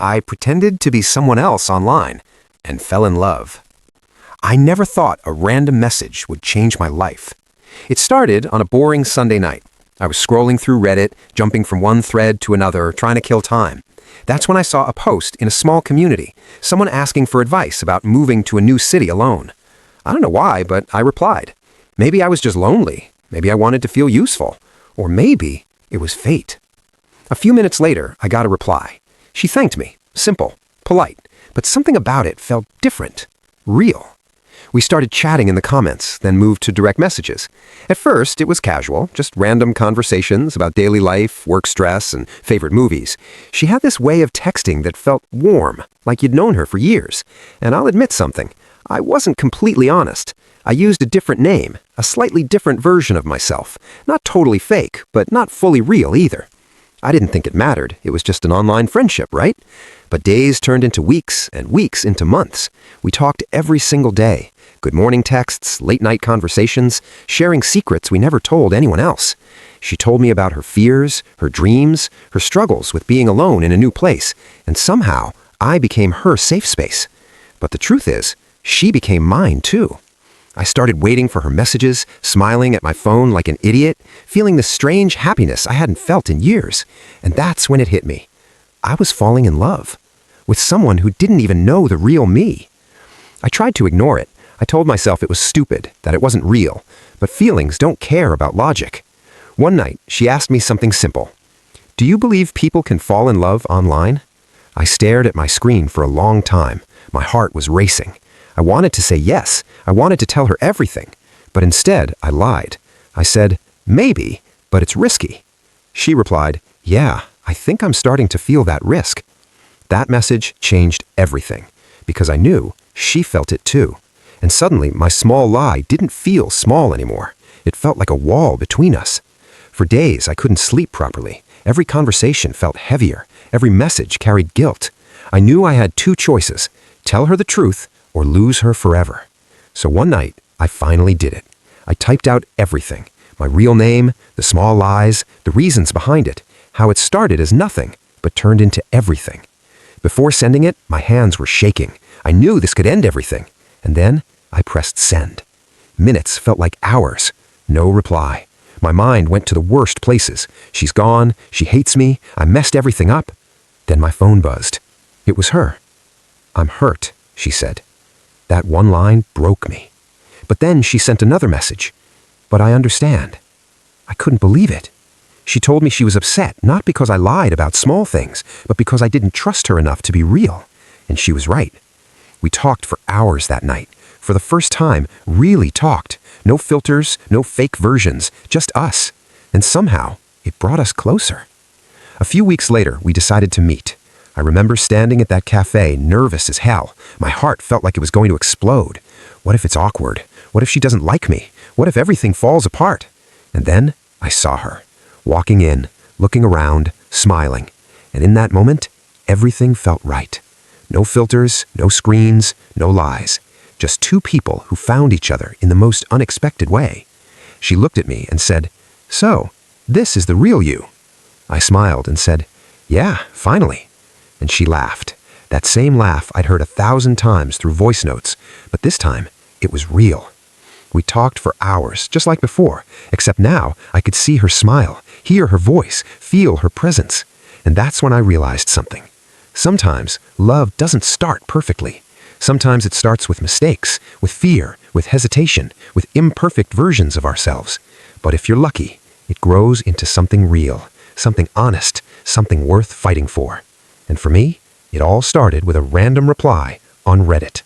I pretended to be someone else online and fell in love. I never thought a random message would change my life. It started on a boring Sunday night. I was scrolling through Reddit, jumping from one thread to another, trying to kill time. That's when I saw a post in a small community, someone asking for advice about moving to a new city alone. I don't know why, but I replied. Maybe I was just lonely. Maybe I wanted to feel useful. Or maybe it was fate. A few minutes later, I got a reply. She thanked me. Simple, polite, but something about it felt different, real. We started chatting in the comments, then moved to direct messages. At first, it was casual, just random conversations about daily life, work stress, and favorite movies. She had this way of texting that felt warm, like you'd known her for years. And I'll admit something, I wasn't completely honest. I used a different name, a slightly different version of myself. Not totally fake, but not fully real either. I didn't think it mattered. It was just an online friendship, right? But days turned into weeks, and weeks into months. We talked every single day. Good morning texts, late-night conversations, sharing secrets we never told anyone else. She told me about her fears, her dreams, her struggles with being alone in a new place, and somehow I became her safe space. But the truth is, she became mine too. I started waiting for her messages, smiling at my phone like an idiot, feeling the strange happiness I hadn't felt in years. And that's when it hit me. I was falling in love with someone who didn't even know the real me. I tried to ignore it. I told myself it was stupid, that it wasn't real, but feelings don't care about logic. One night, she asked me something simple. Do you believe people can fall in love online? I stared at my screen for a long time. My heart was racing. I wanted to say yes. I wanted to tell her everything. But instead, I lied. I said, maybe, but it's risky. She replied, yeah, I think I'm starting to feel that risk. That message changed everything, because I knew she felt it too. And suddenly, my small lie didn't feel small anymore. It felt like a wall between us. For days, I couldn't sleep properly. Every conversation felt heavier. Every message carried guilt. I knew I had two choices, tell her the truth or lose her forever. So one night, I finally did it. I typed out everything. My real name, the small lies, the reasons behind it, how it started as nothing, but turned into everything. Before sending it, my hands were shaking. I knew this could end everything. And then I pressed send. Minutes felt like hours. No reply. My mind went to the worst places. She's gone. She hates me. I messed everything up. Then my phone buzzed. It was her. I'm hurt, she said. That one line broke me. But then she sent another message. But I understand. I couldn't believe it. She told me she was upset, not because I lied about small things, but because I didn't trust her enough to be real. And she was right. We talked for hours that night. For the first time, really talked. No filters, no fake versions, just us. And somehow, it brought us closer. A few weeks later, we decided to meet. I remember standing at that cafe, nervous as hell. My heart felt like it was going to explode. What if it's awkward? What if she doesn't like me? What if everything falls apart? And then I saw her, walking in, looking around, smiling. And in that moment, everything felt right. No filters, no screens, no lies. Just two people who found each other in the most unexpected way. She looked at me and said, "So, this is the real you." I smiled and said, "Yeah, finally." And she laughed. That same laugh I'd heard 1,000 times through voice notes, but this time, it was real. We talked for hours, just like before, except now I could see her smile, hear her voice, feel her presence. And that's when I realized something. Sometimes love doesn't start perfectly. Sometimes it starts with mistakes, with fear, with hesitation, with imperfect versions of ourselves. But if you're lucky, it grows into something real, something honest, something worth fighting for. And for me, it all started with a random reply on Reddit.